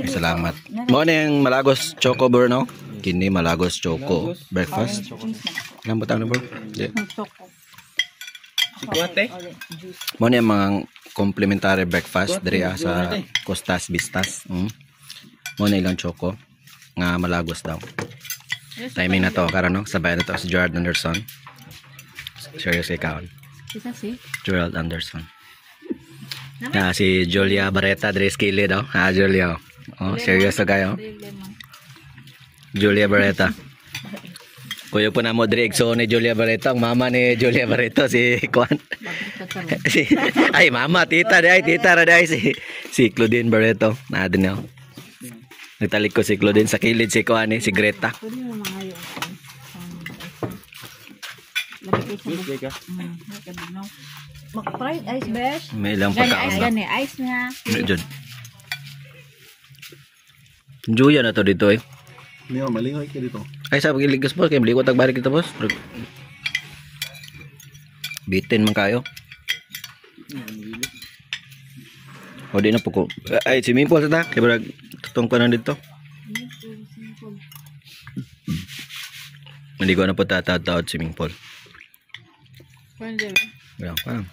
Salamat. Mo na yung Malagos Choco bro, no? Kini Malagos Choco breakfast. Ilang butang na bro? Mo na yung mga complimentary breakfast diri sa Costas Vistas. Mo na ilang choco nga Malagos daw. Timing na to karon, no? Sabay na to si Gerald Anderson. Serious ikaw. Gerald Anderson. Si Julia Barreta dres kili daw. Julia. Oh, serious na kayo. Julia Barreta. Kuya po na mo dre so ni Julia Barreta, ang mama ni Julia Barreta si Kwan. Ay mama, tita ra dai si Claudine Barreto. Na din yo. Nagtalik ko si Claudine sa kilid si Kwan si Greta. Mag-fried ice, besh. May ilang pagkaon. Gani ice na. Medyo. Juya na to dito eh. Hindi mo, malingoy ka dito. Ay sa pagligas boss, kaya malikot tagbalik dito boss. Bitin man kayo. O di na po ko. Ay, swimming pool sa ta. Kaya barag tutong pa na dito. Hindi ko na po tatataot swimming pool. Pwede. Ganyan pa.